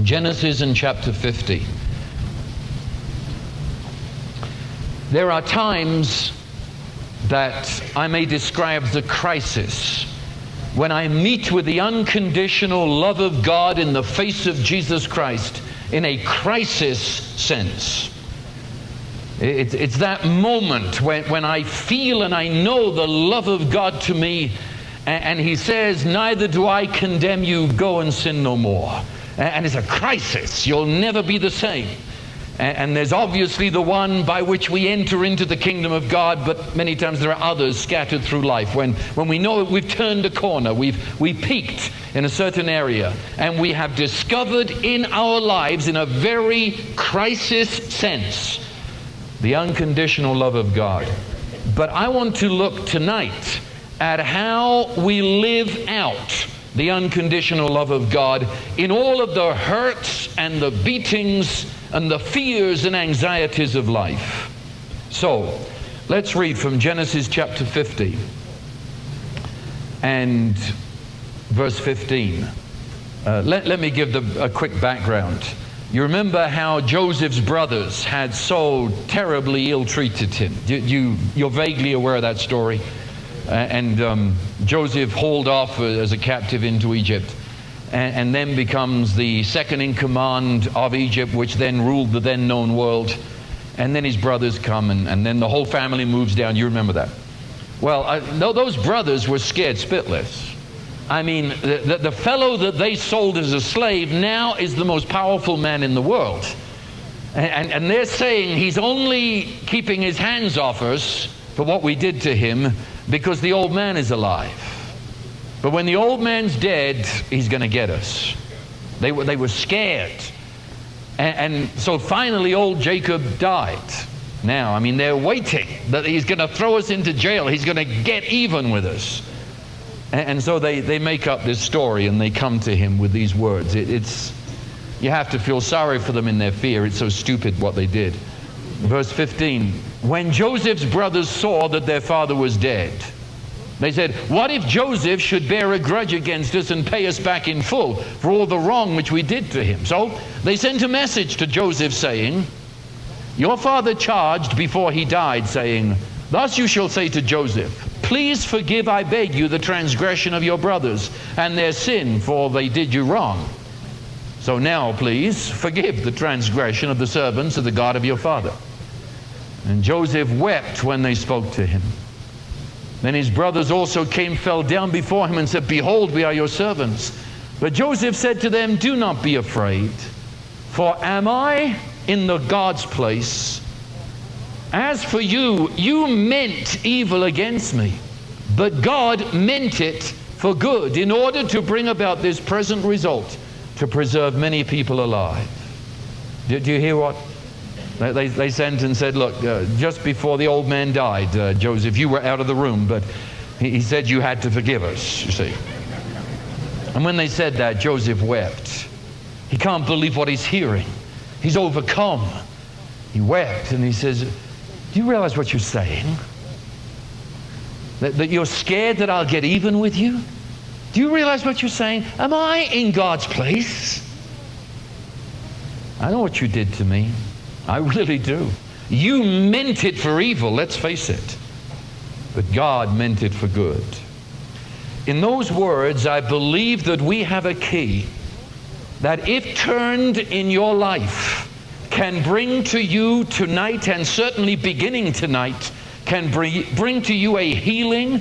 Genesis in chapter 50. There are times that I may describe as a crisis when I meet with the unconditional love of God in the face of Jesus Christ in a crisis sense. It's that moment when I feel and I know the love of God to me, and He says, neither do I condemn you, go and sin no more. And it's a crisis. You'll never be the same. And there's obviously the one by which we enter into the kingdom of God, but many times there are others scattered through life. When we know we've turned a corner, we've peaked in a certain area, and we have discovered in our lives, in a very crisis sense, the unconditional love of God. But I want to look tonight at how we live out the unconditional love of God in all of the hurts and the beatings and the fears and anxieties of life. So, let's read from Genesis chapter 50 and verse 15. Let me give a quick background. You remember how Joseph's brothers had so terribly ill-treated him. You're vaguely aware of that story. And Joseph hauled off as a captive into Egypt, and then becomes the second in command of Egypt, which then ruled the then known world. And then his brothers come, and then the whole family moves down. You remember that? Well, those brothers were scared spitless. I mean, the fellow that they sold as a slave now is the most powerful man in the world. And they're saying he's only keeping his hands off us for what we did to him because the old man is alive. But when the old man's dead, he's going to get us. They were scared. And so finally old Jacob died. Now, I mean, they're waiting that he's going to throw us into jail. He's going to get even with us. And so they make up this story, and they come to him with these words. You have to feel sorry for them in their fear. It's so stupid what they did. Verse 15, when Joseph's brothers saw that their father was dead, they said, what if Joseph should bear a grudge against us and pay us back in full for all the wrong which we did to him? So they sent a message to Joseph saying, your father charged before he died, saying, thus you shall say to Joseph, please forgive, I beg you, the transgression of your brothers and their sin, for they did you wrong. So now, please, forgive the transgression of the servants of the God of your father. And Joseph wept when they spoke to him. Then his brothers also fell down before him and said, behold, we are your servants. But Joseph said to them, do not be afraid, for am I in the God's place? As for you, you meant evil against me, but God meant it for good in order to bring about this present result, to preserve many people alive. Do you hear what? They sent and said, look, just before the old man died, Joseph, you were out of the room, but he said you had to forgive us, you see. And when they said that, Joseph wept. He can't believe what he's hearing. He's overcome. He wept, and he says, do you realize what you're saying? That you're scared that I'll get even with you? Do you realize what you're saying? Am I in God's place? I know what you did to me. I really do. You meant it for evil, let's face it. But God meant it for good. In those words, I believe that we have a key that, if turned in your life, can bring to you tonight, and certainly beginning tonight, can bring to you a healing,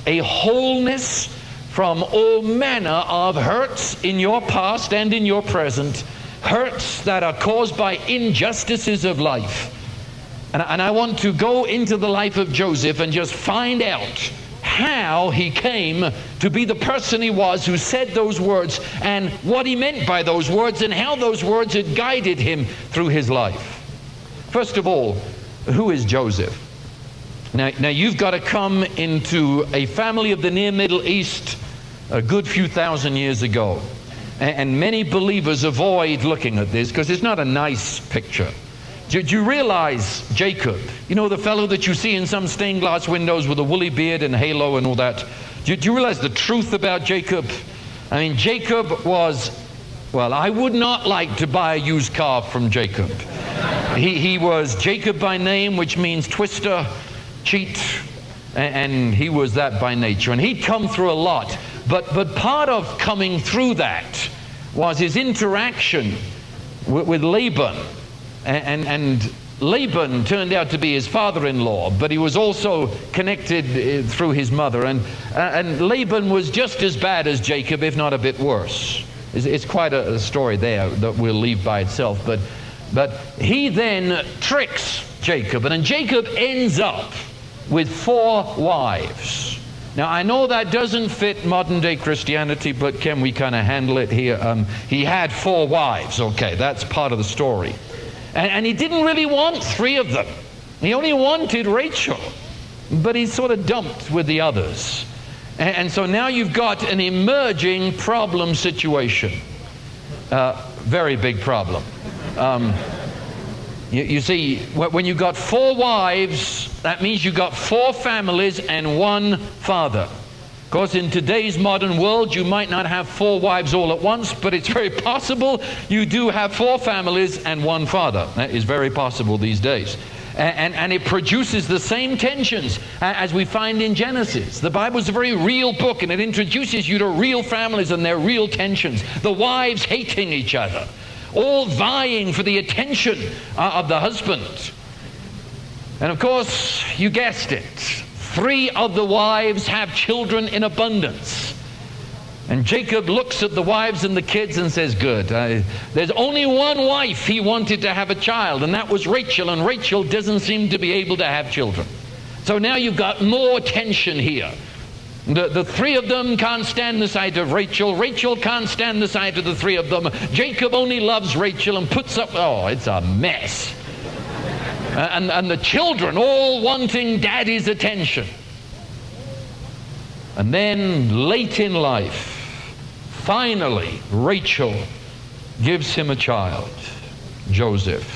a wholeness from all manner of hurts in your past and in your present, hurts that are caused by injustices of life. And I want to go into the life of Joseph and just find out how he came to be the person he was, who said those words, and what he meant by those words, and how those words had guided him through his life. First of all, who is Joseph? Now you've got to come into a family of the near Middle East a good few thousand years ago. And many believers avoid looking at this because it's not a nice picture. Do you realize Jacob, you know, the fellow that you see in some stained glass windows with a woolly beard and halo and all that? Do you realize the truth about Jacob? I mean, Jacob was Well, I would not like to buy a used car from Jacob. He was Jacob by name, which means twister, cheat, and he was that by nature. And he'd come through a lot. But part of coming through that was his interaction with Laban. And Laban turned out to be his father-in-law, but he was also connected through his mother. And Laban was just as bad as Jacob, if not a bit worse. It's quite a story there that we'll leave by itself. But he then tricks Jacob, and then Jacob ends up with 4 wives. Now, I know that doesn't fit modern-day Christianity, but can we kind of handle it here? He had 4 wives. Okay, that's part of the story. And he didn't really want 3 of them. He only wanted Rachel, but he sort of dumped with the others. And so now you've got an emerging problem situation. Very big problem. You see, when you've got 4 wives, that means you've got 4 families and 1 father. Of course, in today's modern world, you might not have 4 wives all at once, but it's very possible you do have 4 families and 1 father. That is very possible these days. And it produces the same tensions as we find in Genesis. The Bible is a very real book, and it introduces you to real families and their real tensions. The wives hating each other, all vying for the attention of the husband. And of course, you guessed it, 3 of the wives have children in abundance. And Jacob looks at the wives and the kids and says, good. There's only 1 wife he wanted to have a child, and that was Rachel, and Rachel doesn't seem to be able to have children. So now you've got more tension here. The 3 of them can't stand the sight of Rachel. Rachel can't stand the sight of the 3 of them. Jacob only loves Rachel and puts up, oh, it's a mess. And the children all wanting daddy's attention. And then late in life, finally, Rachel gives him a child, Joseph.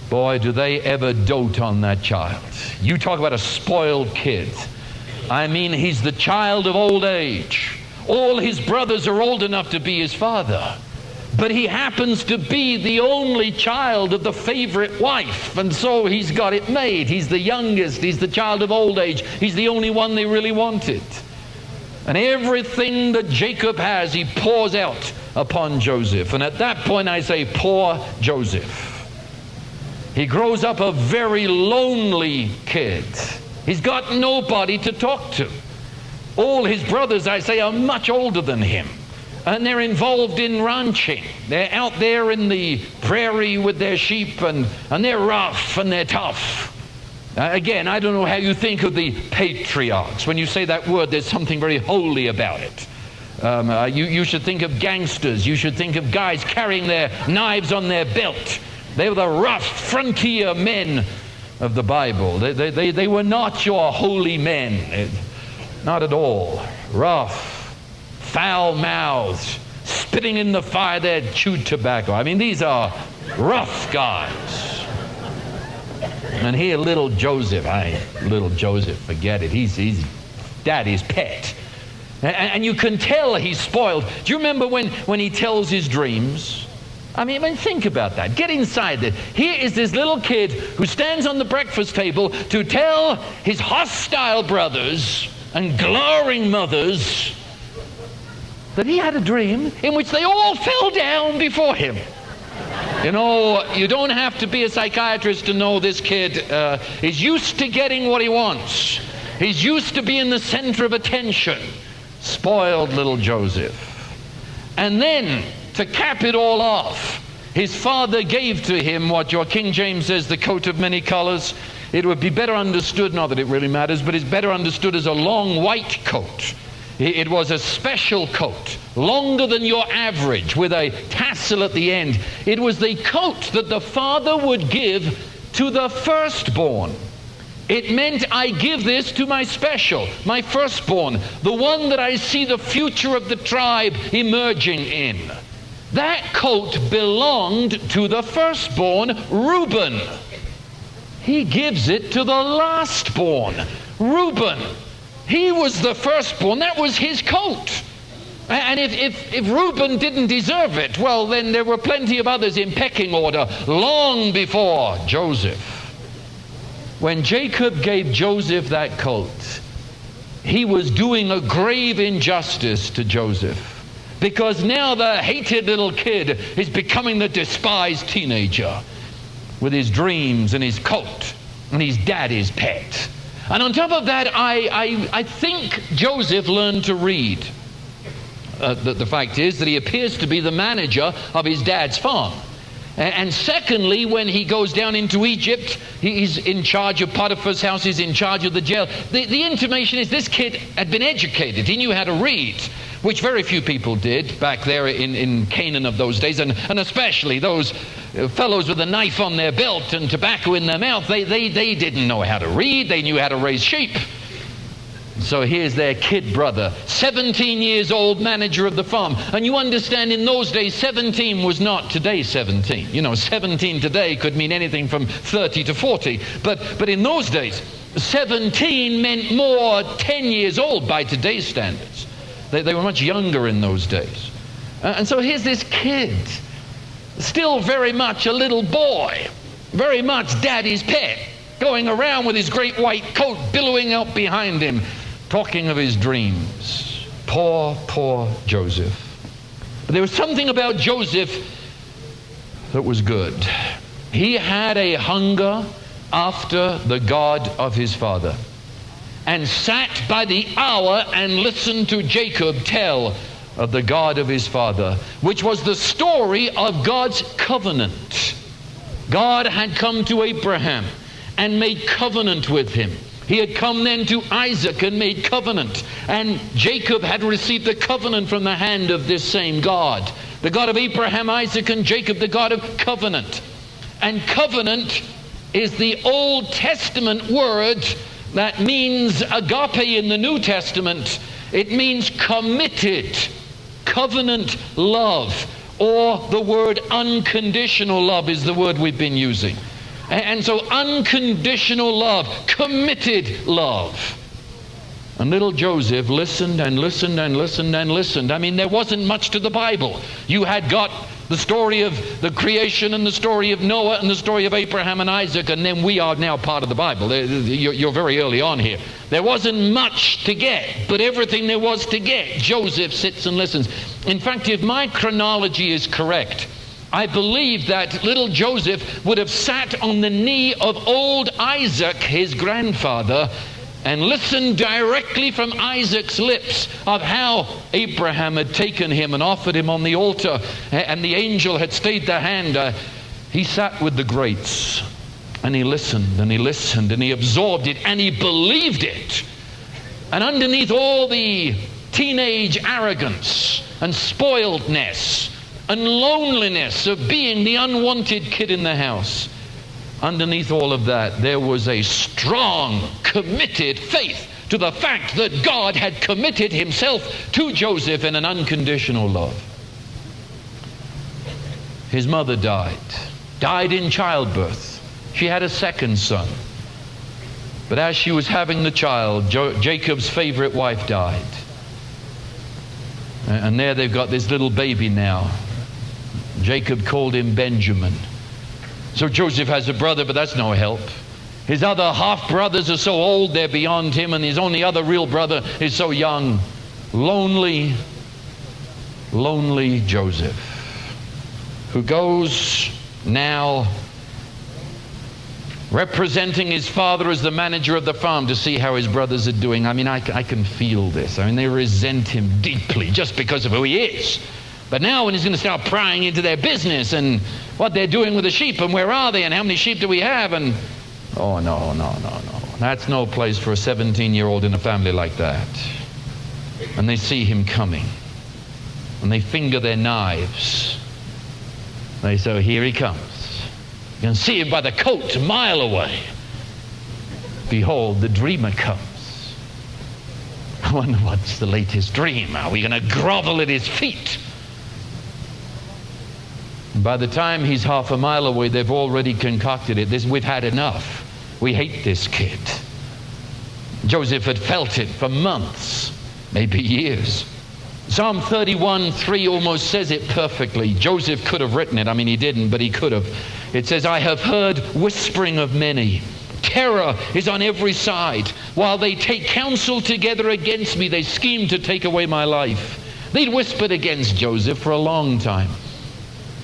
Boy, do they ever dote on that child. You talk about a spoiled kid. I mean, he's the child of old age. All his brothers are old enough to be his father. But he happens to be the only child of the favorite wife, and so he's got it made. He's the youngest. He's the child of old age. He's the only one they really wanted. And everything that Jacob has, he pours out upon Joseph. And at that point, I say, poor Joseph. He grows up a very lonely kid. He's got nobody to talk to. All his brothers, I say, are much older than him. And they're involved in ranching. They're out there in the prairie with their sheep, and they're rough and they're tough. Again, I don't know how you think of the patriarchs. When you say that word, there's something very holy about it. You should think of gangsters. You should think of guys carrying their knives on their belt. They were the rough frontier men of the Bible. They were not your holy men. Not at all. Rough, foul-mouthed, spitting in the fire, they'd chewed tobacco. I mean, these are rough guys. And here, little Joseph, forget it. He's daddy's pet. And you can tell he's spoiled. Do you remember when he tells his dreams? I mean, think about that. Get inside it. Here is this little kid who stands on the breakfast table to tell his hostile brothers and glowering mothers that he had a dream in which they all fell down before him. You know, you don't have to be a psychiatrist to know this kid is used to getting what he wants. He's used to being the center of attention. Spoiled little Joseph. And then, to cap it all off, his father gave to him what your King James says, the coat of many colors. It would be better understood, not that it really matters, but it's better understood as a long white coat. It was a special coat, longer than your average, with a tassel at the end. It was the coat that the father would give to the firstborn. It meant, I give this to my special, my firstborn, the one that I see the future of the tribe emerging in. That coat belonged to the firstborn, Reuben. He gives it to the lastborn, Reuben. He was the firstborn. That was his coat. And if Reuben didn't deserve it, well, then there were plenty of others in pecking order long before Joseph. When Jacob gave Joseph that colt, he was doing a grave injustice to Joseph, because now the hated little kid is becoming the despised teenager with his dreams and his colt and his daddy's pet. And on top of that, I think Joseph learned to read. The fact is that he appears to be the manager of his dad's farm. And secondly, when he goes down into Egypt, he's in charge of Potiphar's house, he's in charge of the jail. The intimation is this kid had been educated. He knew how to read, which very few people did back there in Canaan of those days, and especially those fellows with a knife on their belt and tobacco in their mouth. They didn't know how to read, they knew how to raise sheep. So here's their kid brother, 17 years old, manager of the farm. And you understand, in those days, 17 was not today's 17. You know, 17 today could mean anything from 30 to 40. But in those days, 17 meant more 10 years old by today's standards. They were much younger in those days. And so here's this kid, still very much a little boy, very much daddy's pet, going around with his great white coat billowing out behind him, talking of his dreams. Poor, poor Joseph. But there was something about Joseph that was good. He had a hunger after the God of his father, and sat by the hour and listened to Jacob tell of the God of his father, which was the story of God's covenant. God had come to Abraham and made covenant with him. He had come then to Isaac and made covenant. And Jacob had received the covenant from the hand of this same God. The God of Abraham, Isaac, and Jacob, the God of covenant. And covenant is the Old Testament word that means agape in the New Testament. It means committed, covenant love, or the word unconditional love is the word we've been using. And so unconditional love, committed love. And little Joseph listened and listened and listened and listened. I mean, there wasn't much to the Bible. You had got the story of the creation and the story of Noah and the story of Abraham and Isaac, and then we are now part of the Bible. You're very early on here. There wasn't much to get, but everything there was to get, Joseph sits and listens. In fact, if my chronology is correct, I believe that little Joseph would have sat on the knee of old Isaac, his grandfather, and listened directly from Isaac's lips of how Abraham had taken him and offered him on the altar, and the angel had stayed the hand. He sat with the greats, and he listened, and he listened, and he absorbed it, and he believed it. And underneath all the teenage arrogance and spoiledness and loneliness of being the unwanted kid in the house, underneath all of that, there was a strong, committed faith to the fact that God had committed himself to Joseph in an unconditional love. His mother died in childbirth. She had a second son. But as she was having the child, Jacob's favorite wife died. And there they've got this little baby now. Jacob called him Benjamin. So Joseph has a brother, but that's no help. His other half-brothers are so old they're beyond him, and his only other real brother is so young. Lonely, lonely Joseph, who goes now representing his father as the manager of the farm to see how his brothers are doing. I mean, I can feel this. I mean, they resent him deeply just because of who he is. But now when he's going to start prying into their business and what they're doing with the sheep and where are they and how many sheep do we have, and oh, no. That's no place for a 17-year-old in a family like that. And they see him coming and they finger their knives. They say, here he comes. You can see him by the coat a mile away. Behold, the dreamer comes. I wonder what's the latest dream. Are we going to grovel at his feet? By the time he's half a mile away, they've already concocted it. We've had enough. We hate this kid. Joseph had felt it for months, maybe years. Psalm 31:3 almost says it perfectly. Joseph could have written it. I mean, he didn't, but he could have. It says, I have heard whispering of many. Terror is on every side. While they take counsel together against me, they scheme to take away my life. They'd whispered against Joseph for a long time.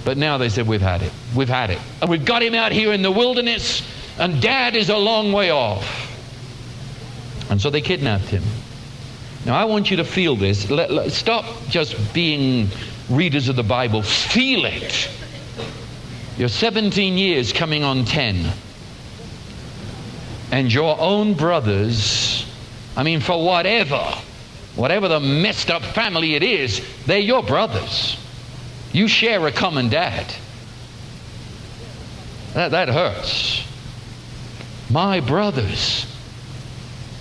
But now they said, we've had it. We've had it. And we've got him out here in the wilderness, and Dad is a long way off. And so they kidnapped him. Now, I want you to feel this. Stop just being readers of the Bible. Feel it. You're 17 years coming on 10. And your own brothers, I mean, for whatever the messed up family it is, they're your brothers. You share a common dad. That hurts. My brothers,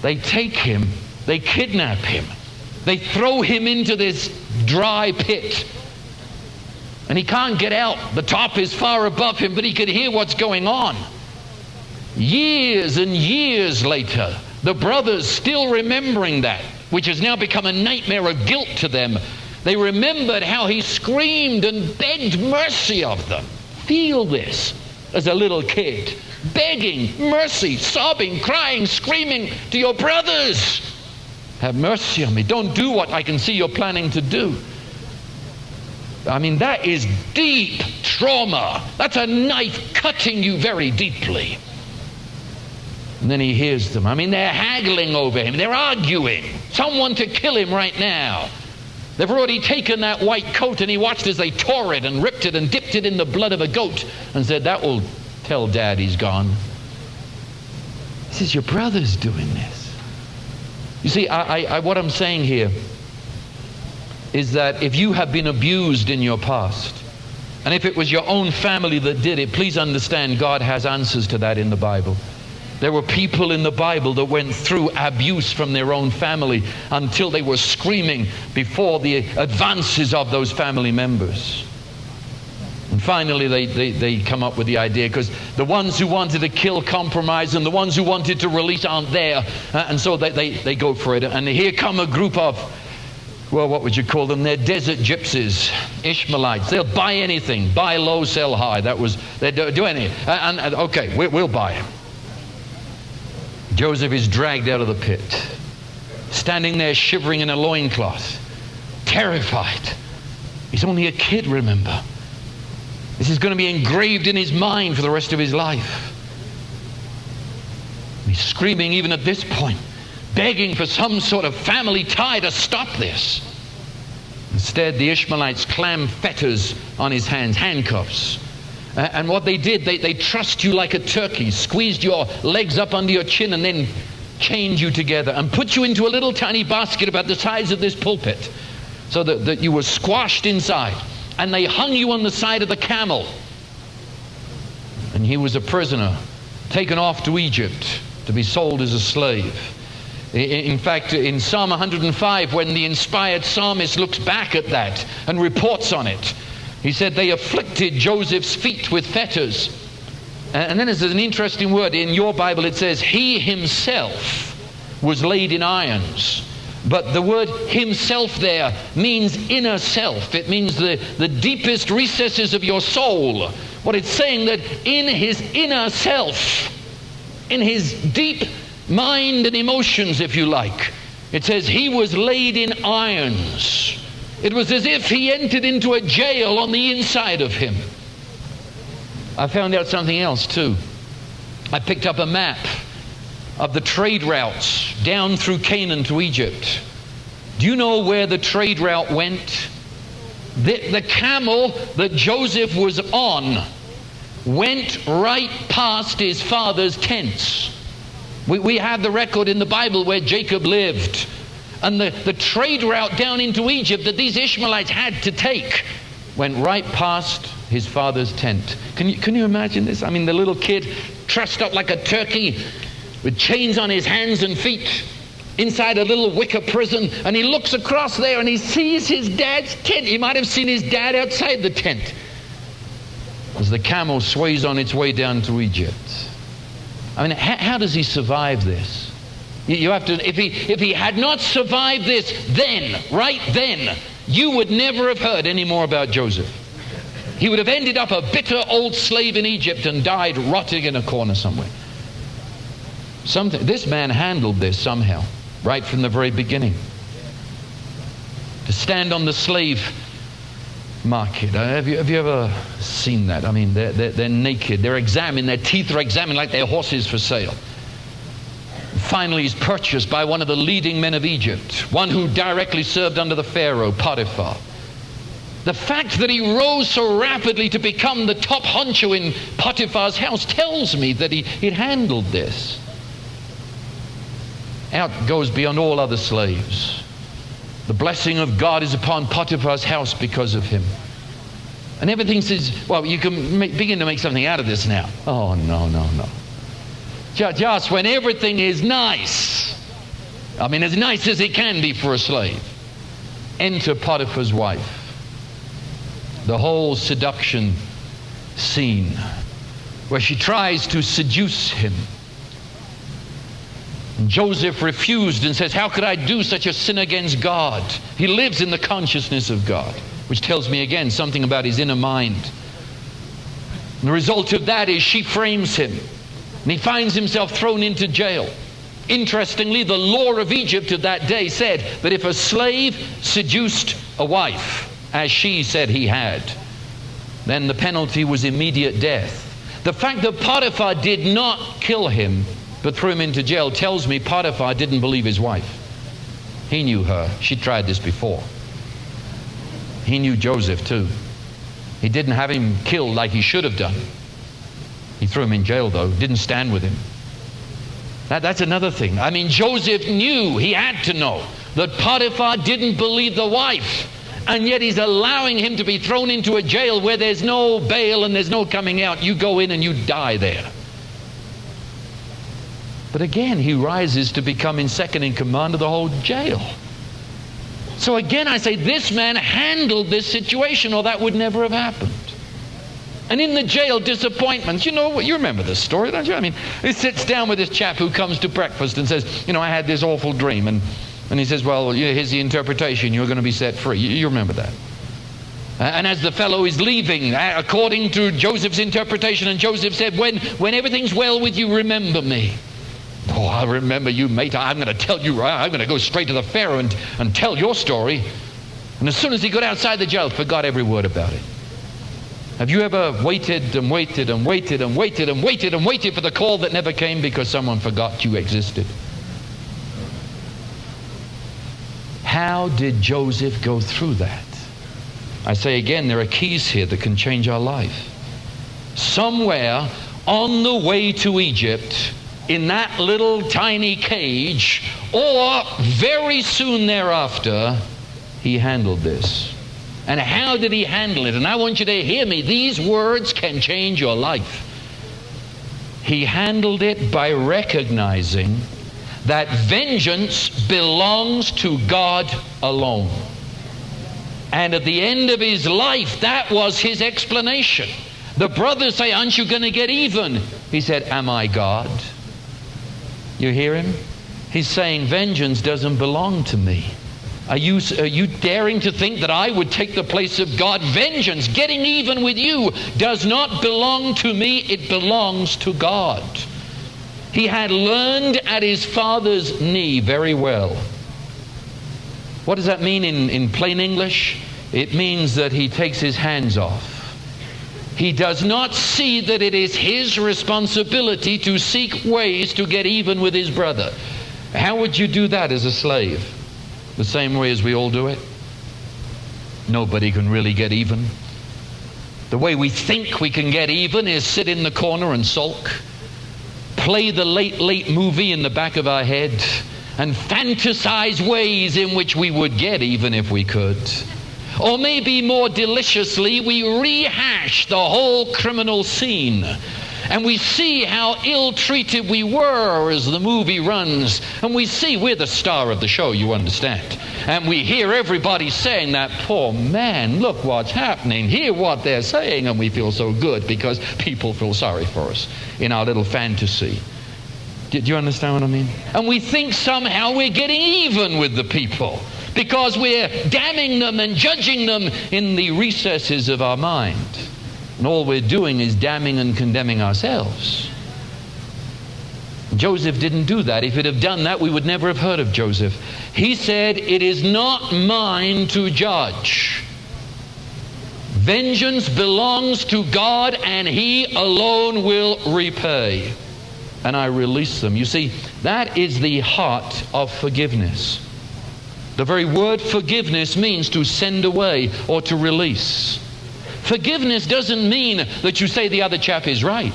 they take him, they kidnap him, they throw him into this dry pit, and he can't get out. The top is far above him, but he can hear what's going on. Years and years later, the brothers still remembering that, which has now become a nightmare of guilt to them. They remembered how he screamed and begged mercy of them. Feel this as a little kid, begging mercy, sobbing, crying, screaming to your brothers. Have mercy on me. Don't do what I can see you're planning to do. I mean, that is deep trauma. That's a knife cutting you very deeply. And then he hears them. I mean, they're haggling over him. They're arguing. Someone to kill him right now. They've already taken that white coat, and he watched as they tore it and ripped it and dipped it in the blood of a goat and said, that will tell Dad he's gone. He says, your brother's doing this. You see, what I'm saying here is that if you have been abused in your past, and if it was your own family that did it, please understand God has answers to that in the Bible. There were people in the Bible that went through abuse from their own family until they were screaming before the advances of those family members. And finally they come up with the idea, because the ones who wanted to kill compromise and the ones who wanted to release aren't there. And so they go for it. And here come a group of, well, what would you call them? They're desert gypsies, Ishmaelites. They'll buy anything. Buy low, sell high. They do anything. And okay, we'll buy him. Joseph is dragged out of the pit, standing there shivering in a loincloth, terrified. He's only a kid, remember. This is going to be engraved in his mind for the rest of his life. He's screaming even at this point, begging for some sort of family tie to stop this. Instead, the Ishmaelites clamp fetters on his hands, handcuffs. And what they did, they trussed you like a turkey, squeezed your legs up under your chin, and then chained you together and put you into a little tiny basket about the size of this pulpit, so that you were squashed inside. And they hung you on the side of the camel. And he was a prisoner, taken off to Egypt to be sold as a slave. In fact, in Psalm 105, when the inspired psalmist looks back at that and reports on it, he said they afflicted Joseph's feet with fetters. And then there's an interesting word. In your Bible it says, he himself was laid in irons. But the word himself there means inner self. It means the deepest recesses of your soul. What it's saying, that in his inner self, in his deep mind and emotions, if you like, it says he was laid in irons. It was as if he entered into a jail on the inside of him. I found out something else too. I picked up a map of the trade routes down through Canaan to Egypt. Do you know where the trade route went? The camel that Joseph was on went right past his father's tents. We have the record in the Bible where Jacob lived. And the trade route down into Egypt that these Ishmaelites had to take went right past his father's tent. Can you imagine this? I mean, the little kid trussed up like a turkey with chains on his hands and feet inside a little wicker prison, and he looks across there and he sees his dad's tent. He might have seen his dad outside the tent as the camel sways on its way down to Egypt. I mean, how does he survive this? You have to, if he had not survived this then, right then, you would never have heard any more about Joseph. He would have ended up a bitter old slave in Egypt and died rotting in a corner somewhere. This man handled this somehow, right from the very beginning. To stand on the slave market. Have you ever seen that? I mean, they're naked. They're examined. Their teeth are examined like they're horses for sale. Finally, he's purchased by one of the leading men of Egypt, one who directly served under the Pharaoh, Potiphar. The fact that he rose so rapidly to become the top honcho in Potiphar's house tells me that he'd handled this. Out goes beyond all other slaves. The blessing of God is upon Potiphar's house because of him. And everything says, well, you can begin to make something out of this now. Oh, no. Just when everything is nice, I mean, as nice as it can be for a slave, enter Potiphar's wife. The whole seduction scene where she tries to seduce him. And Joseph refused and says, how could I do such a sin against God? He lives in the consciousness of God, which tells me again something about his inner mind. And the result of that is she frames him, and he finds himself thrown into jail. Interestingly, the law of Egypt of that day said that if a slave seduced a wife, as she said he had, then the penalty was immediate death. The fact that Potiphar did not kill him but threw him into jail tells me Potiphar didn't believe his wife. He knew her. She tried this before. He knew Joseph too. He didn't have him killed like he should have done. He threw him in jail though, didn't stand with him. That's another thing. I mean, Joseph knew, he had to know, that Potiphar didn't believe the wife. And yet he's allowing him to be thrown into a jail where there's no bail and there's no coming out. You go in and you die there. But again, he rises to become in second in command of the whole jail. So again, I say this man handled this situation or that would never have happened. And in the jail, disappointments. You know, you remember this story, don't you? I mean, he sits down with this chap who comes to breakfast and says, you know, I had this awful dream. And he says, well, here's the interpretation. You're going to be set free. You remember that. And as the fellow is leaving, according to Joseph's interpretation, and Joseph said, when everything's well with you, remember me. Oh, I remember you, mate. I'm going to tell you, I'm going to go straight to the Pharaoh and tell your story. And as soon as he got outside the jail, forgot every word about it. Have you ever waited and waited and waited and waited and waited and waited for the call that never came because someone forgot you existed? How did Joseph go through that? I say again, there are keys here that can change our life. Somewhere on the way to Egypt, in that little tiny cage, or very soon thereafter, he handled this. And how did he handle it? And I want you to hear me. These words can change your life. He handled it by recognizing that vengeance belongs to God alone. And at the end of his life, that was his explanation. The brothers say, aren't you going to get even? He said, am I God? You hear him? He's saying, vengeance doesn't belong to me. Are you daring to think that I would take the place of God? Vengeance, getting even with you, does not belong to me. It belongs to God. He had learned at his father's knee very well. What does that mean in plain English? It means that he takes his hands off. He does not see that it is his responsibility to seek ways to get even with his brother. How would you do that as a slave? The same way as we all do it? Nobody can really get even. The way we think we can get even is sit in the corner and sulk, play the late movie in the back of our head, and fantasize ways in which we would get even if we could. Or maybe more deliciously, we rehash the whole criminal scene. And we see how ill-treated we were as the movie runs. And we see we're the star of the show, you understand. And we hear everybody saying that, poor man, look what's happening. Hear what they're saying. And we feel so good because people feel sorry for us in our little fantasy. Do you understand what I mean? And we think somehow we're getting even with the people because we're damning them and judging them in the recesses of our mind. And all we're doing is damning and condemning ourselves. Joseph didn't do that. If he'd have done that, we would never have heard of Joseph. He said, "It is not mine to judge. Vengeance belongs to God, and He alone will repay. And I release them." You see, that is the heart of forgiveness. The very word forgiveness means to send away or to release. Forgiveness doesn't mean that you say the other chap is right.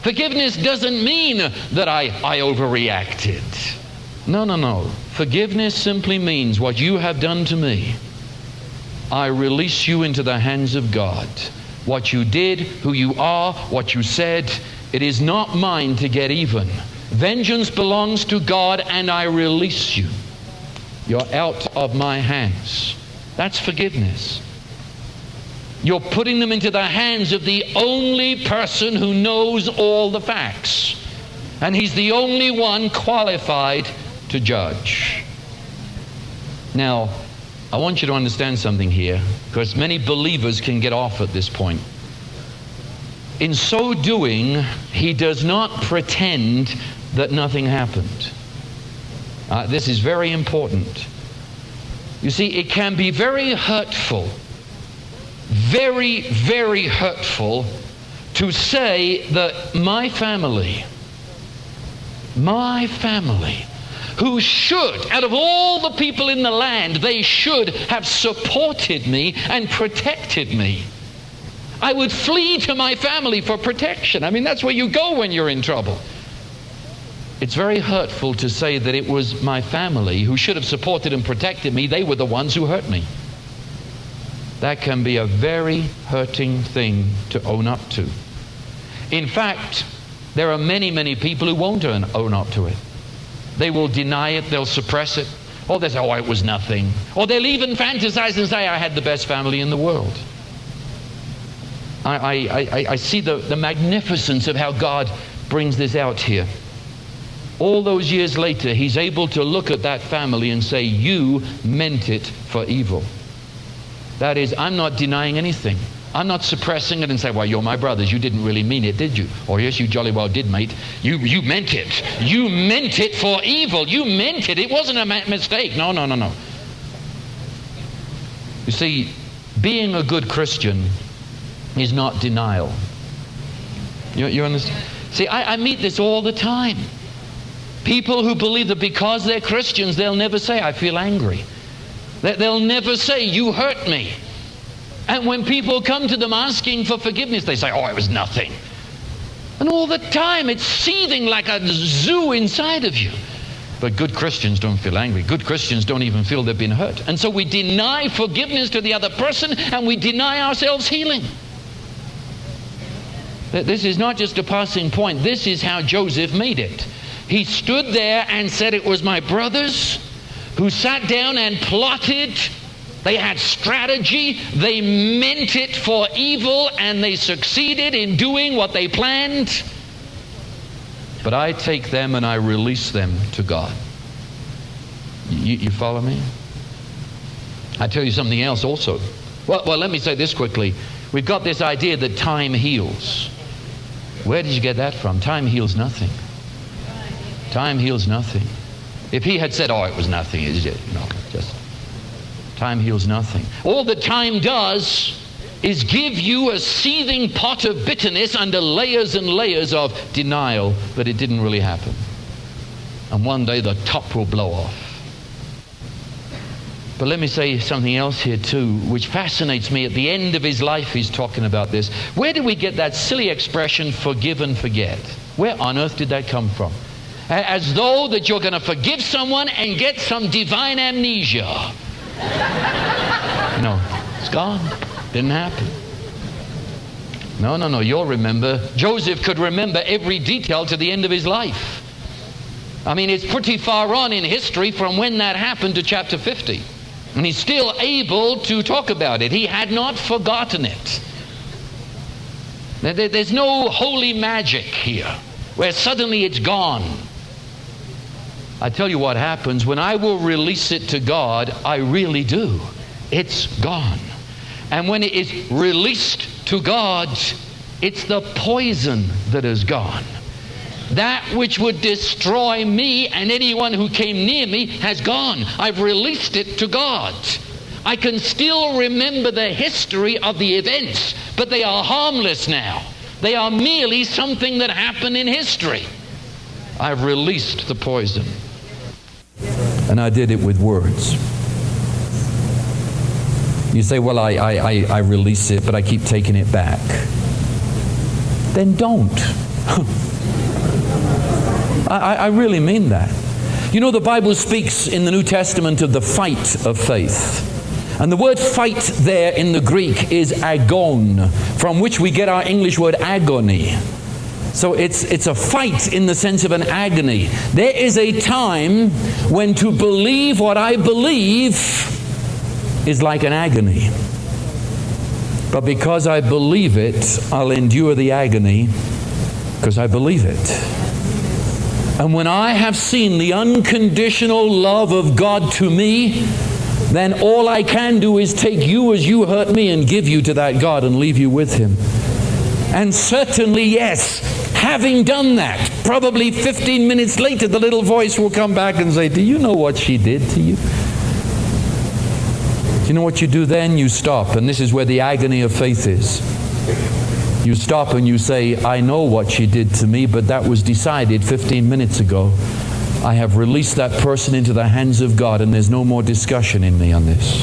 Forgiveness doesn't mean that I overreacted. No. Forgiveness simply means what you have done to me, I release you into the hands of God. What you did, who you are, what you said, it is not mine to get even. Vengeance belongs to God, and I release you. You're out of my hands. That's forgiveness. You're putting them into the hands of the only person who knows all the facts. And He's the only one qualified to judge. Now, I want you to understand something here, because many believers can get off at this point. In so doing, he does not pretend that nothing happened. This is very important. You see, it can be very hurtful, very, very hurtful to say that my family, who should, out of all the people in the land, they should have supported me and protected me. I would flee to my family for protection. I mean, that's where you go when you're in trouble. It's very hurtful to say that it was my family who should have supported and protected me. They were the ones who hurt me. That can be a very hurting thing to own up to. In fact, there are many, many people who won't own up to it. They will deny it, they'll suppress it, or they'll say, "Oh, it was nothing." Or they'll even fantasize and say, "I had the best family in the world." I see the magnificence of how God brings this out here. All those years later, He's able to look at that family and say, "You meant it for evil." That is, I'm not denying anything. I'm not suppressing it and saying, "Well, you're my brothers. You didn't really mean it, did you?" Or, "Yes, you jolly well did, mate. You meant it. You meant it for evil. You meant it. It wasn't a mistake." No. You see, being a good Christian is not denial. You understand? See, I meet this all the time. People who believe that because they're Christians, they'll never say, "I feel angry." They'll never say, "You hurt me." And when people come to them asking for forgiveness, they say, "Oh, it was nothing." And all the time it's seething like a zoo inside of you. But good Christians don't feel angry. Good Christians don't even feel they've been hurt. And so we deny forgiveness to the other person, and we deny ourselves healing. This is not just a passing point. This is how Joseph made it. He stood there and said, "It was my brothers who sat down and plotted." They had strategy. They meant it for evil, and they succeeded in doing what they planned. But I take them and I release them to God. You follow me? I tell you something else also. Well, let me say this quickly. We've got this idea that time heals. Where did you get that from? Time heals nothing. Time heals nothing. If he had said, "Oh, it was nothing," time heals nothing. All that time does is give you a seething pot of bitterness under layers and layers of denial that it didn't really happen. And one day the top will blow off. But let me say something else here too, which fascinates me. At the end of his life, he's talking about this. Where do we get that silly expression, forgive and forget? Where on earth did that come from? As though that you're going to forgive someone and get some divine amnesia. No, it's gone. Didn't happen. No. You'll remember. Joseph could remember every detail to the end of his life. I mean, it's pretty far on in history from when that happened to chapter 50. And he's still able to talk about it. He had not forgotten it. There's no holy magic here where suddenly it's gone. I tell you what happens. When I will release it to God, I really do. It's gone. And when it is released to God, it's the poison that is gone. That which would destroy me and anyone who came near me has gone. I've released it to God. I can still remember the history of the events, but they are harmless now. They are merely something that happened in history. I've released the poison. And I did it with words. You say, well, I release it, but I keep taking it back. Then don't. I really mean that. You know, the Bible speaks in the New Testament of the fight of faith. And the word fight there in the Greek is agon, from which we get our English word agony. So it's a fight in the sense of an agony. There is a time when to believe what I believe is like an agony. But because I believe it, I'll endure the agony because I believe it. And when I have seen the unconditional love of God to me, then all I can do is take you as you hurt me and give you to that God and leave you with Him. And certainly, yes, having done that, probably 15 minutes later, the little voice will come back and say, do you know what she did to you? Do you know what you do then? You stop. And this is where the agony of faith is. You stop and you say, I know what she did to me, but that was decided 15 minutes ago. I have released that person into the hands of God, and there's no more discussion in me on this.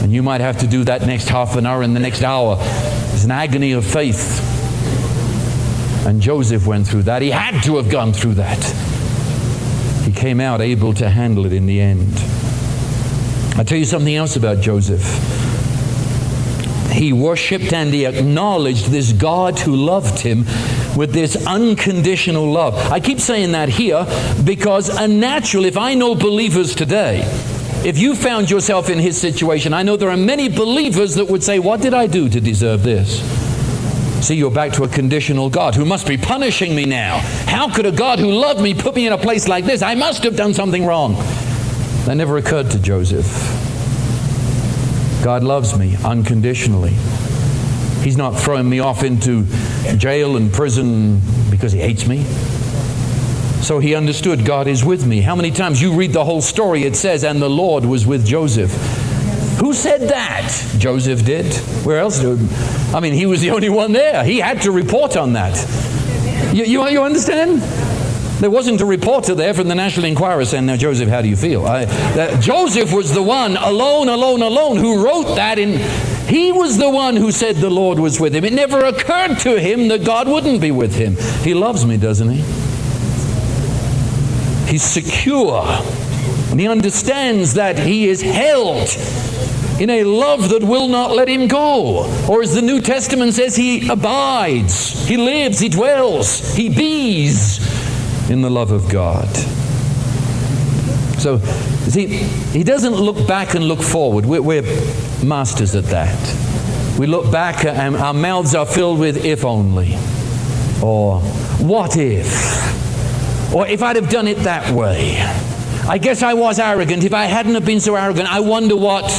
And you might have to do that next half an hour and the next hour. It's an agony of faith. And Joseph went through that. He had to have gone through that. He came out able to handle it in the end. I'll tell you something else about Joseph. He worshipped and he acknowledged this God who loved him with this unconditional love. I keep saying that here because if I know believers today, if you found yourself in his situation, I know there are many believers that would say, what did I do to deserve this? See, you're back to a conditional God who must be punishing me now. How could a God who loved me put me in a place like this? I must have done something wrong. That never occurred to Joseph. God loves me unconditionally. He's not throwing me off into jail and prison because He hates me. So he understood God is with me. How many times you read the whole story, it says, and the Lord was with Joseph. Who said that? Joseph did. Where else did? I mean, he was the only one there. He had to report on that. You understand? There wasn't a reporter there from the National Enquirer saying, now, Joseph, how do you feel? Joseph was the one, alone, who wrote that. He was the one who said the Lord was with him. It never occurred to him that God wouldn't be with him. He loves me, doesn't he? He's secure. And he understands that he is held in a love that will not let him go. Or as the New Testament says, he abides, he lives, he dwells, he bees in the love of God. So, see, he doesn't look back and look forward. We're masters at that. We look back and our mouths are filled with if only, or what if, or if I'd have done it that way. I guess I was arrogant. If I hadn't have been so arrogant, I wonder what.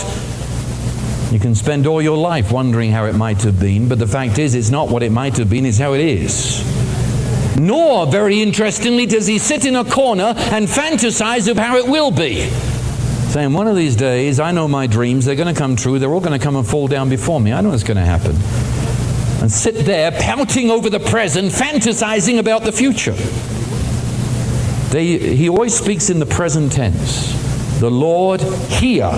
You can spend all your life wondering how it might have been, but the fact is, it's not what it might have been, it's how it is. Nor, very interestingly, does he sit in a corner and fantasize of how it will be. Saying, one of these days, I know my dreams, they're going to come true, they're all going to come and fall down before me. I know what's going to happen. And sit there pouting over the present, fantasizing about the future. He always speaks in the present tense. The Lord here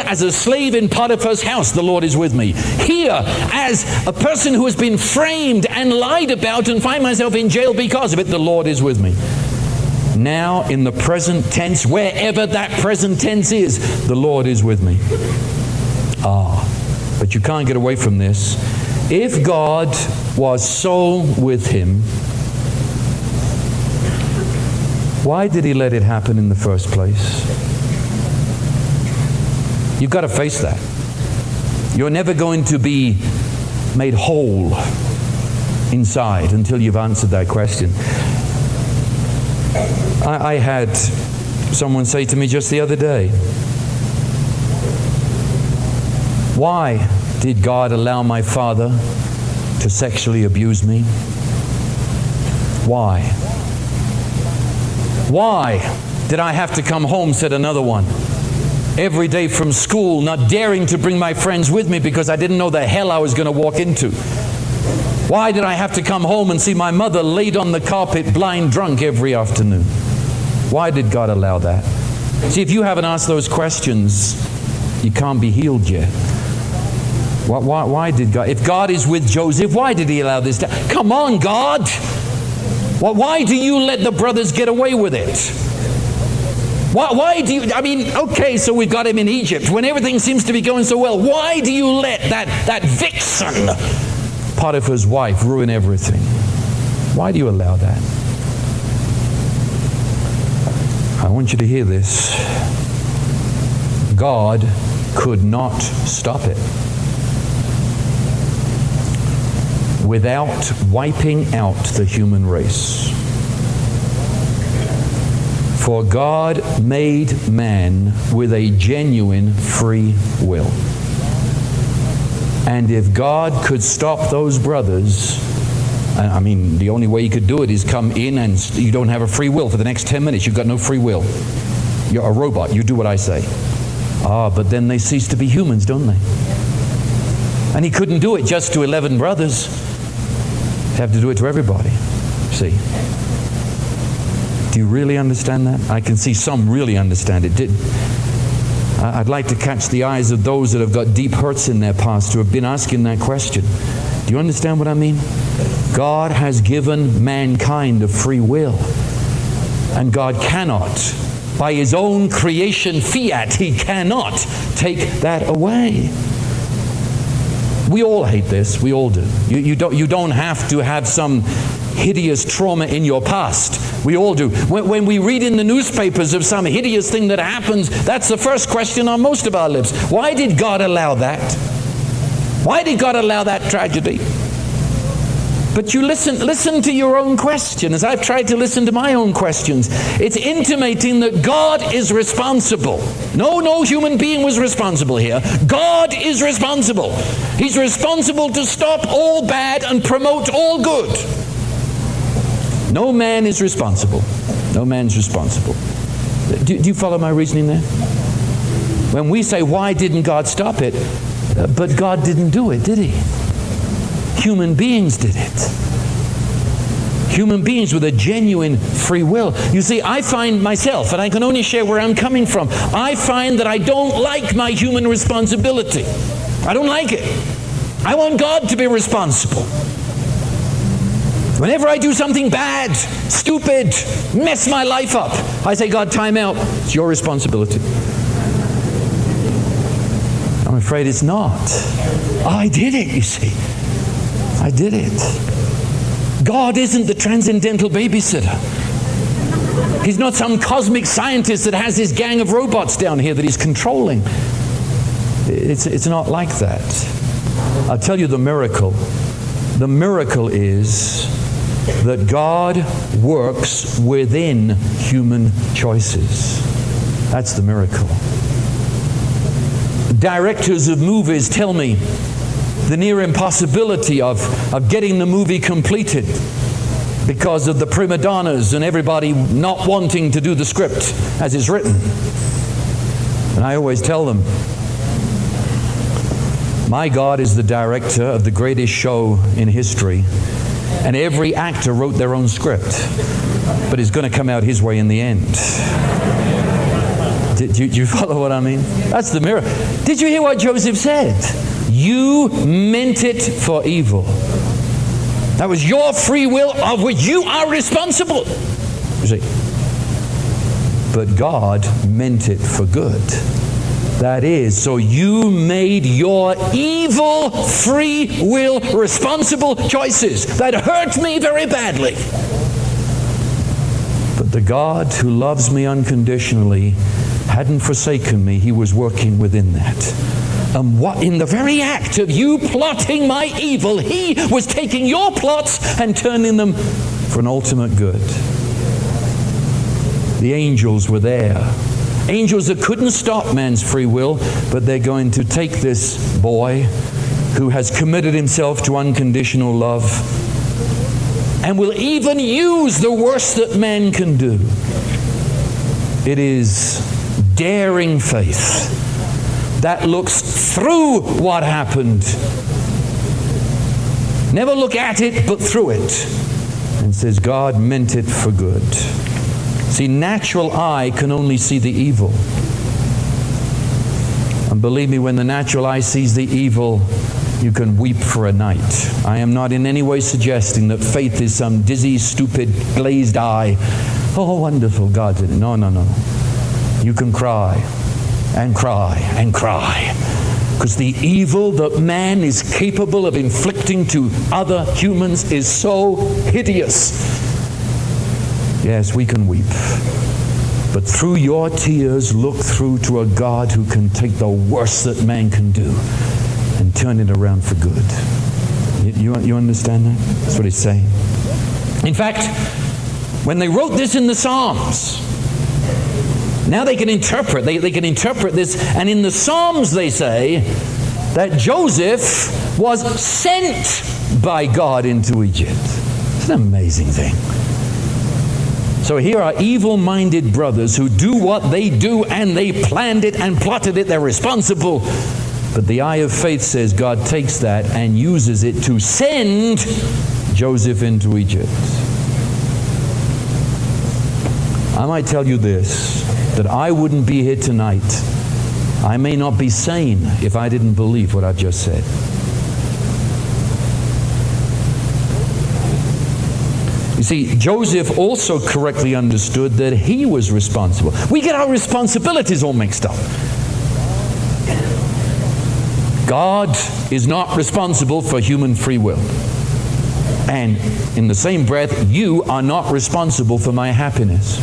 as a slave in Potiphar's house, the Lord is with me. Here as a person who has been framed and lied about and find myself in jail because of it, the Lord is with me. Now in the present tense, wherever that present tense is, the Lord is with me. But you can't get away from this. If God was so with him, why did he let it happen in the first place? You've got to face that. You're never going to be made whole inside until you've answered that question. I had someone say to me just the other day, why did God allow my father to sexually abuse me? Why? Why did I have to come home, said another one, every day from school, not daring to bring my friends with me because I didn't know the hell I was going to walk into? Why did I have to come home and see my mother laid on the carpet blind drunk every afternoon? Why did God allow that? See, if you haven't asked those questions, you can't be healed yet. Why did God? If God is with Joseph, why did he allow this? Come on, God! Why do you let the brothers get away with it? Why do you, I mean, okay, so we've got him in Egypt when everything seems to be going so well. Why do you let that vixen, Potiphar's wife, ruin everything? Why do you allow that? I want you to hear this. God could not stop it without wiping out the human race. For God made man with a genuine free will. And if God could stop those brothers, I mean, the only way you could do it is come in and you don't have a free will for the next 10 minutes. You've got no free will. You're a robot. You do what I say. But then they cease to be humans, don't they? And he couldn't do it just to 11 brothers. He'd have to do it to everybody. See? Do you really understand that? I can see some really understand it. I'd like to catch the eyes of those that have got deep hurts in their past who have been asking that question. Do you understand what I mean? God has given mankind a free will. And God cannot, by his own creation fiat, he cannot take that away. We all hate this. We all do. You don't have to have some hideous trauma in your past. We all do. When we read in the newspapers of some hideous thing that happens, that's the first question on most of our lips. Why did God allow that? Why did God allow that tragedy? But you listen to your own question, as I've tried to listen to my own questions. It's intimating that God is responsible. No human being was responsible here. God is responsible. He's responsible to stop all bad and promote all good. No man is responsible. No man's responsible. Do you follow my reasoning there? When we say, why didn't God stop it? But God didn't do it, did he? Human beings did it. Human beings with a genuine free will. You see, I find myself, and I can only share where I'm coming from, I find that I don't like my human responsibility. I don't like it. I want God to be responsible. Whenever I do something bad, stupid, mess my life up, I say, God, time out. It's your responsibility. I'm afraid it's not. I did it, you see. I did it. God isn't the transcendental babysitter. He's not some cosmic scientist that has his gang of robots down here that he's controlling. It's not like that. I'll tell you the miracle. The miracle is that God works within human choices. That's the miracle. Directors of movies tell me the near impossibility of getting the movie completed because of the prima donnas and everybody not wanting to do the script as it's written. And I always tell them, my God is the director of the greatest show in history, and every actor wrote their own script, but it's going to come out his way in the end. Do you follow what I mean? That's the miracle. Did you hear what Joseph said? You meant it for evil. That was your free will of which you are responsible. You see? But God meant it for good. That is, so you made your evil free will responsible choices that hurt me very badly. But the God who loves me unconditionally hadn't forsaken me. He was working within that. And what in the very act of you plotting my evil, he was taking your plots and turning them for an ultimate good. The angels were there. Angels that couldn't stop man's free will, but they're going to take this boy who has committed himself to unconditional love and will even use the worst that man can do. It is daring faith that looks through what happened. Never look at it, but through it. And says, God meant it for good. See, natural eye can only see the evil. And believe me, when the natural eye sees the evil, you can weep for a night. I am not in any way suggesting that faith is some dizzy, stupid, glazed eye. Oh, wonderful, God did it. No, no, no. You can cry and cry and cry. Because the evil that man is capable of inflicting to other humans is so hideous. Yes, we can weep. But through your tears, look through to a God who can take the worst that man can do and turn it around for good. You understand that? That's what he's saying. In fact, when they wrote this in the Psalms, now they can interpret. They can interpret this. And in the Psalms they say that Joseph was sent by God into Egypt. It's an amazing thing. So here are evil-minded brothers who do what they do, and they planned it and plotted it. They're responsible. But the eye of faith says God takes that and uses it to send Joseph into Egypt. I might tell you this, that I wouldn't be here tonight. I may not be sane if I didn't believe what I've just said. You see, Joseph also correctly understood that he was responsible. We get our responsibilities all mixed up. God is not responsible for human free will. And in the same breath, you are not responsible for my happiness.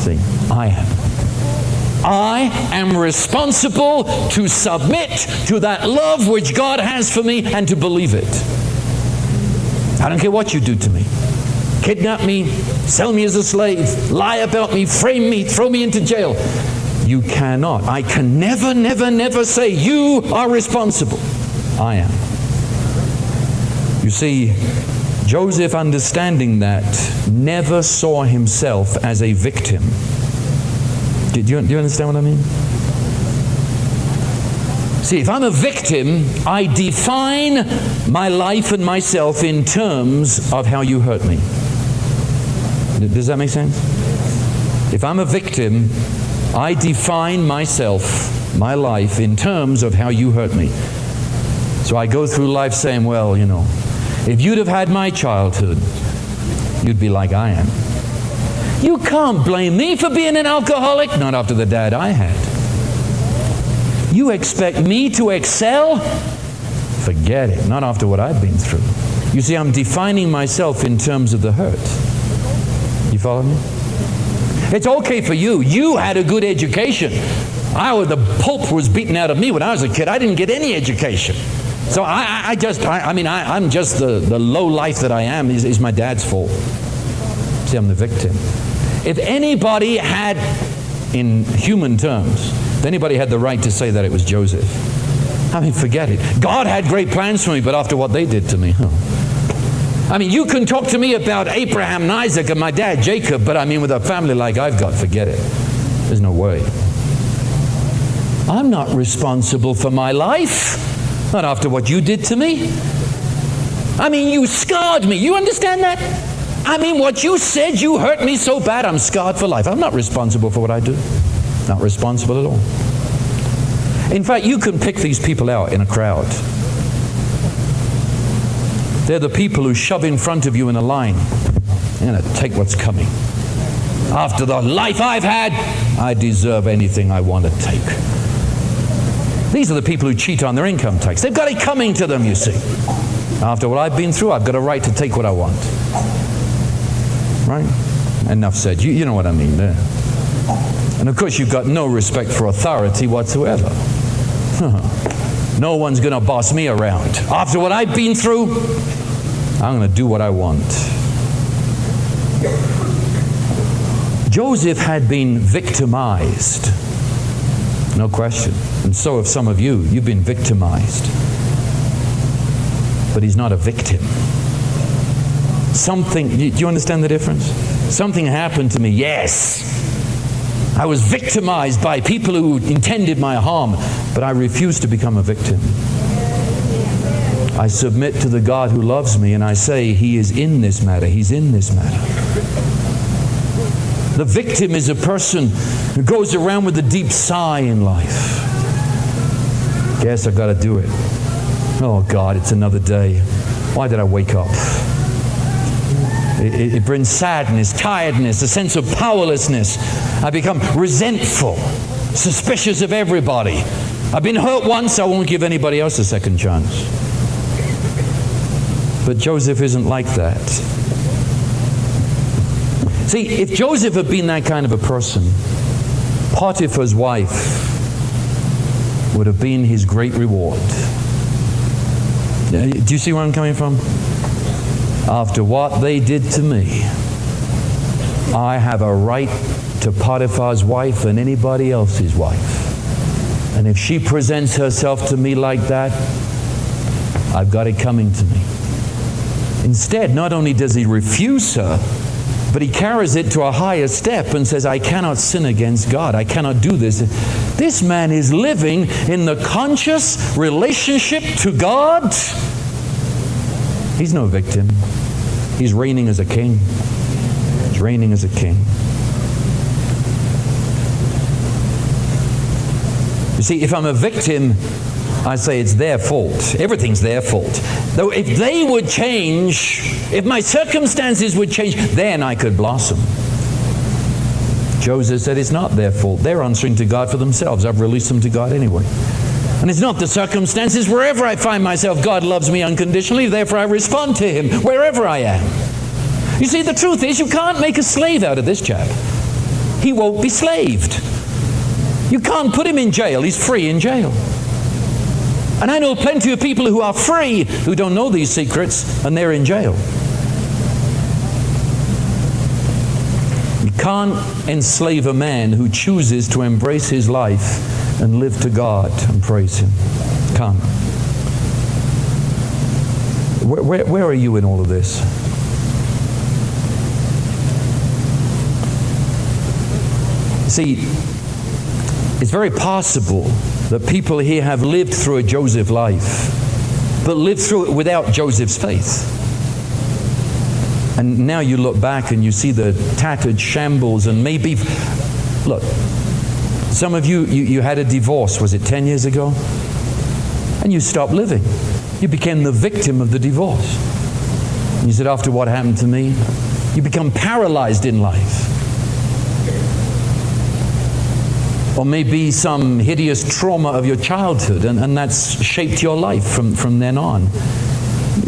See, I am. I am responsible to submit to that love which God has for me and to believe it. I don't care what you do to me. Kidnap me, sell me as a slave, lie about me, frame me, throw me into jail. You cannot. I can never, never, never say you are responsible. I am. You see, Joseph, understanding that, never saw himself as a victim. Do you understand what I mean? See, if I'm a victim, I define my life and myself in terms of how you hurt me. Does that make sense? If I'm a victim, I define myself, my life, in terms of how you hurt me. So I go through life saying, well, you know, if you'd have had my childhood, you'd be like I am. You can't blame me for being an alcoholic, not after the dad I had. You expect me to excel? Forget it, not after what I've been through. You see, I'm defining myself in terms of the hurt. You follow me? It's okay for you. You had a good education. The pulp was beaten out of me when I was a kid. I didn't get any education. So I'm just the low life that I am is my dad's fault. See, I'm the victim. If anybody had, in human terms, if anybody had the right to say that, it was Joseph. I mean, forget it. God had great plans for me, but after what they did to me, I mean, you can talk to me about Abraham and Isaac and my dad, Jacob, but I mean, with a family like I've got, forget it. There's no way. I'm not responsible for my life, not after what you did to me. I mean, you scarred me. You understand that? I mean, what you said, you hurt me so bad, I'm scarred for life. I'm not responsible for what I do. Not responsible at all. In fact, you can pick these people out in a crowd. They're the people who shove in front of you in a line. They're going to take what's coming. After the life I've had, I deserve anything I want to take. These are the people who cheat on their income tax. They've got it coming to them, you see. After what I've been through, I've got a right to take what I want. Right? Enough said. You know what I mean there. And of course, you've got no respect for authority whatsoever. No one's going to boss me around. After what I've been through, I'm going to do what I want. Joseph had been victimized. No question. And so have some of you. You've been victimized. But he's not a victim. Something, do you understand the difference? Something happened to me, yes. I was victimized by people who intended my harm, but I refused to become a victim. I submit to the God who loves me, and I say, He is in this matter. He's in this matter. The victim is a person who goes around with a deep sigh in life. Guess I've got to do it. Oh God, it's another day. Why did I wake up? It brings sadness, tiredness, a sense of powerlessness. I become resentful, suspicious of everybody. I've been hurt once, I won't give anybody else a second chance. But Joseph isn't like that. See, if Joseph had been that kind of a person, Potiphar's wife would have been his great reward. Do you see where I'm coming from? After what they did to me, I have a right to Potiphar's wife and anybody else's wife. And if she presents herself to me like that, I've got it coming to me. Instead, not only does he refuse her, but he carries it to a higher step and says, I cannot sin against God. I cannot do this. This man is living in the conscious relationship to God. He's no victim. He's reigning as a king. He's reigning as a king. You see, if I'm a victim, I say it's their fault. Everything's their fault. Though if they would change, if my circumstances would change, then I could blossom. Joseph said it's not their fault. They're answering to God for themselves. I've released them to God anyway. And it's not the circumstances. Wherever I find myself, God loves me unconditionally. Therefore, I respond to Him wherever I am. You see, the truth is you can't make a slave out of this chap. He won't be slaved. You can't put him in jail. He's free in jail. And I know plenty of people who are free who don't know these secrets, and they're in jail. You can't enslave a man who chooses to embrace his life and live to God and praise Him. Can't. Where are you in all of this? See, it's very possible that people here have lived through a Joseph life, but lived through it without Joseph's faith. And now you look back and you see the tattered shambles, and maybe, look, some of you had a divorce, was it 10 years ago? And you stopped living. You became the victim of the divorce. And you said, after what happened to me, you become paralyzed in life. Or maybe some hideous trauma of your childhood, and that's shaped your life from then on.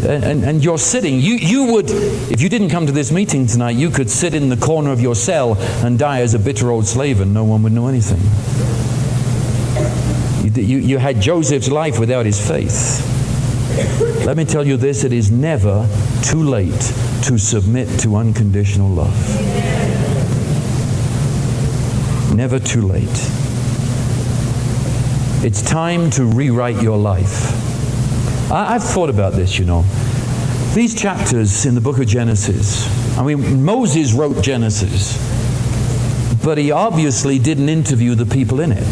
And you're sitting, you would, if you didn't come to this meeting tonight, you could sit in the corner of your cell and die as a bitter old slave and no one would know anything. You had Joseph's life without his faith. Let me tell you this, it is never too late to submit to unconditional love. Never too late. It's time to rewrite your life. I've thought about this, you know. These chapters in the book of Genesis, I mean, Moses wrote Genesis, but he obviously didn't interview the people in it.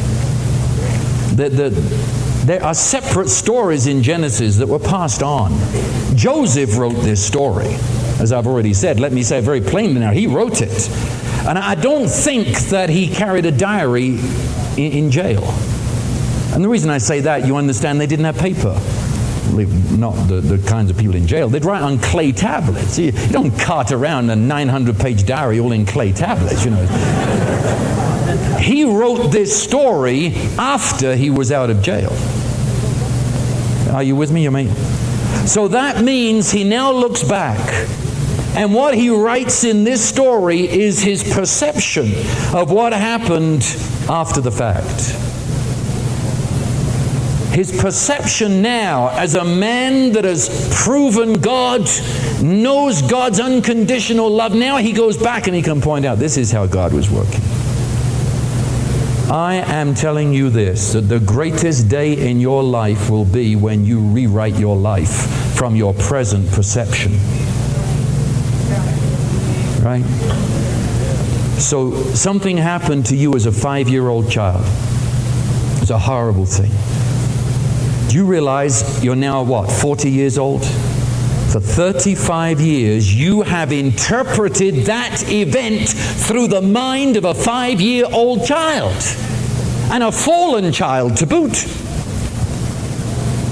There are separate stories in Genesis that were passed on. Joseph wrote this story, as I've already said. Let me say it very plainly now. He wrote it. And I don't think that he carried a diary in jail. And the reason I say that, you understand, they didn't have paper. Not the kinds of people in jail. They'd write on clay tablets. You don't cart around a 900-page diary all in clay tablets, you know. He wrote this story after he was out of jail. Are you with me, you mate? So that means he now looks back. And what he writes in this story is his perception of what happened after the fact. His perception now as a man that has proven God, knows God's unconditional love, now he goes back and he can point out, this is how God was working. I am telling you this, that the greatest day in your life will be when you rewrite your life from your present perception. Right? So something happened to you as a 5-year-old child. It's a horrible thing. Do you realize you're now, 40 years old? For 35 years, you have interpreted that event through the mind of a 5-year-old child, and a fallen child to boot.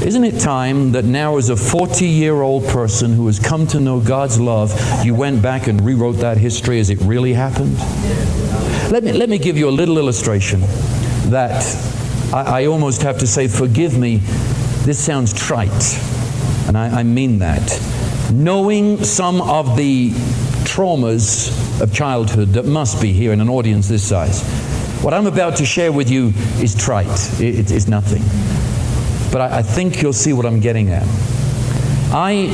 Isn't it time that now, as a 40-year-old person who has come to know God's love, you went back and rewrote that history as it really happened? Let me give you a little illustration that I almost have to say, forgive me, this sounds trite, and I mean that. Knowing some of the traumas of childhood that must be here in an audience this size, what I'm about to share with you is trite. It's nothing. But I think you'll see what I'm getting at. I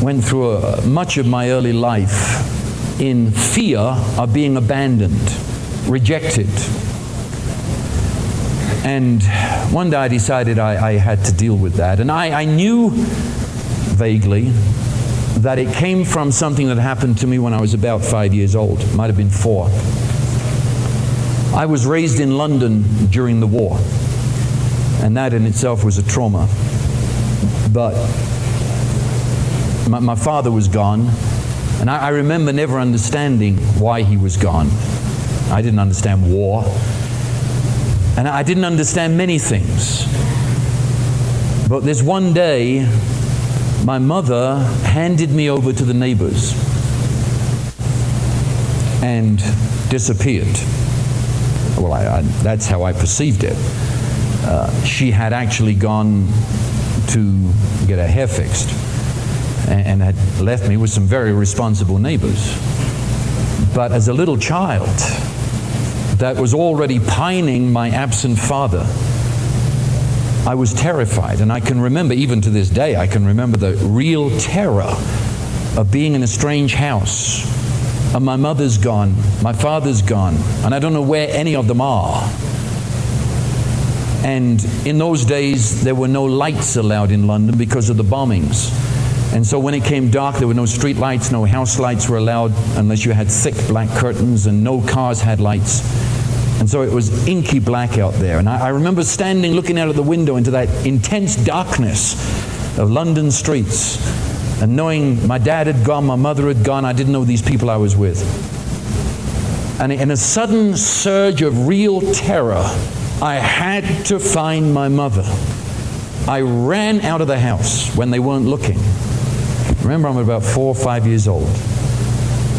went through much of my early life in fear of being abandoned, rejected. And one day I decided I had to deal with that. And I knew vaguely that it came from something that happened to me when I was about 5 years old. It might have been 4. I was raised in London during the war. And that in itself was a trauma. But my father was gone. And I remember never understanding why he was gone. I didn't understand war. And I didn't understand many things. But this one day, my mother handed me over to the neighbors and disappeared. Well, that's how I perceived it. She had actually gone to get her hair fixed and had left me with some very responsible neighbors. But as a little child that was already pining my absent father, I was terrified. And I can remember, even to this day, I can remember the real terror of being in a strange house. And my mother's gone, my father's gone, and I don't know where any of them are. And in those days, there were no lights allowed in London because of the bombings. And so when it came dark, there were no street lights, no house lights were allowed unless you had thick black curtains, and no cars had lights. And so it was inky black out there. And I remember standing, looking out of the window into that intense darkness of London streets, and knowing my dad had gone, my mother had gone, I didn't know these people I was with. And in a sudden surge of real terror, I had to find my mother. I ran out of the house when they weren't looking. Remember, I'm about 4 or 5 years old.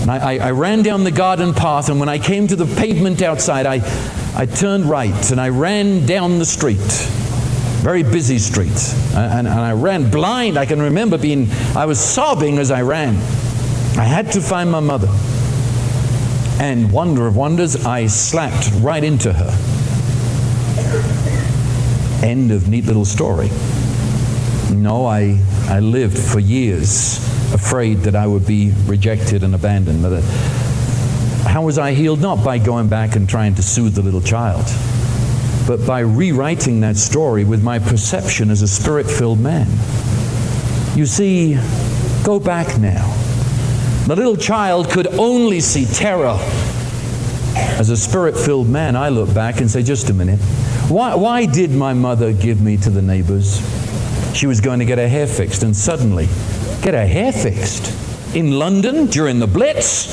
And I ran down the garden path, and when I came to the pavement outside, I turned right, and I ran down the street. Very busy street. And I ran blind. I can remember I was sobbing as I ran. I had to find my mother. And wonder of wonders, I slapped right into her. End of neat little story. No, I lived for years afraid that I would be rejected and abandoned. How was I healed? Not by going back and trying to soothe the little child, but by rewriting that story with my perception as a spirit-filled man. You see, go back now. The little child could only see terror. As a spirit-filled man, I look back and say, just a minute. Why did my mother give me to the neighbors? She was going to get her hair fixed, and suddenly, get her hair fixed? In London, during the Blitz?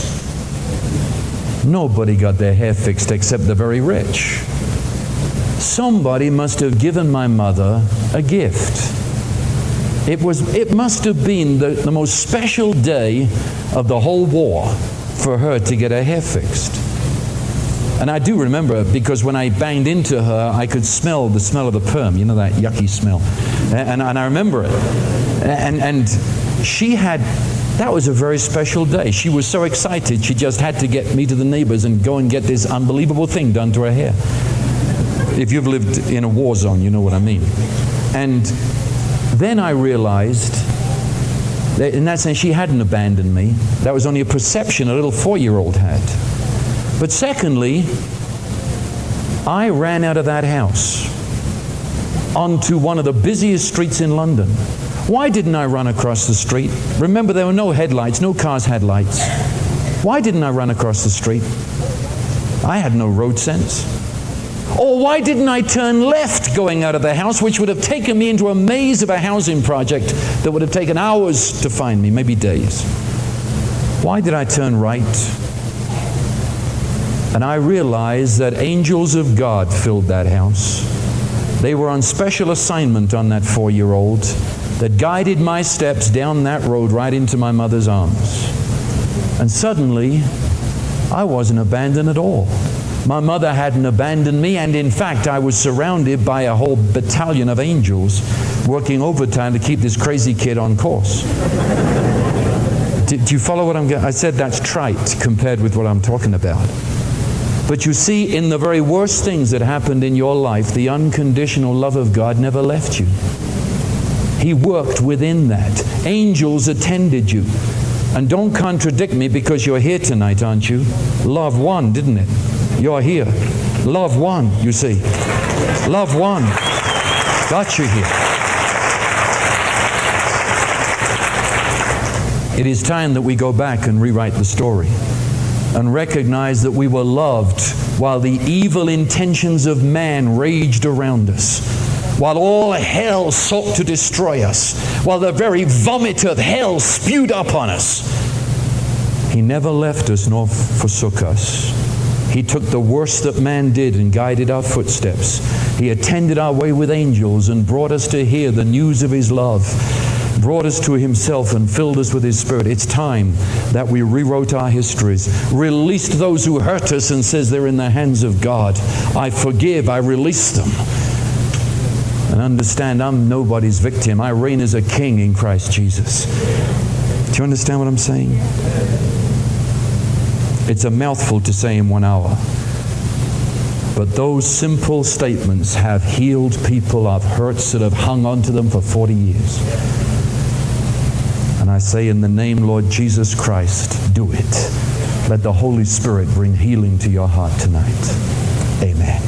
Nobody got their hair fixed except the very rich. Somebody must have given my mother a gift. It must have been the most special day of the whole war for her to get her hair fixed. And I do remember, because when I banged into her, I could smell the smell of the perm, you know, that yucky smell. And I remember it. And she had, that was a very special day. She was so excited, she just had to get me to the neighbors and go and get this unbelievable thing done to her hair. If you've lived in a war zone, you know what I mean. And then I realized that in that sense, she hadn't abandoned me. That was only a perception a little 4-year-old had. But secondly, I ran out of that house onto one of the busiest streets in London. Why didn't I run across the street? Remember, there were no headlights, no cars had lights. Why didn't I run across the street? I had no road sense. Or why didn't I turn left going out of the house, which would have taken me into a maze of a housing project that would have taken hours to find me, maybe days? Why did I turn right? And I realized that angels of God filled that house. They were on special assignment on that 4-year-old that guided my steps down that road right into my mother's arms. And suddenly, I wasn't abandoned at all. My mother hadn't abandoned me, and in fact, I was surrounded by a whole battalion of angels working overtime to keep this crazy kid on course. Do you follow what I'm getting? I said that's trite compared with what I'm talking about. But you see, in the very worst things that happened in your life, the unconditional love of God never left you. He worked within that. Angels attended you. And don't contradict me, because you're here tonight, aren't you? Love won, didn't it? You're here. Love won, you see. Love won. Got you here. It is time that we go back and rewrite the story and recognize that we were loved while the evil intentions of man raged around us, while all hell sought to destroy us, while the very vomit of hell spewed up on us. He never left us nor forsook us. He took the worst that man did and guided our footsteps. He attended our way with angels and brought us to hear the news of His love, brought us to Himself and filled us with His Spirit. It's time that we rewrote our histories, released those who hurt us and says they're in the hands of God. I forgive, I release them. And understand I'm nobody's victim. I reign as a king in Christ Jesus. Do you understand what I'm saying? It's a mouthful to say in 1 hour. But those simple statements have healed people of hurts that have hung on to them for 40 years. And I say in the name, Lord Jesus Christ, do it. Let the Holy Spirit bring healing to your heart tonight. Amen.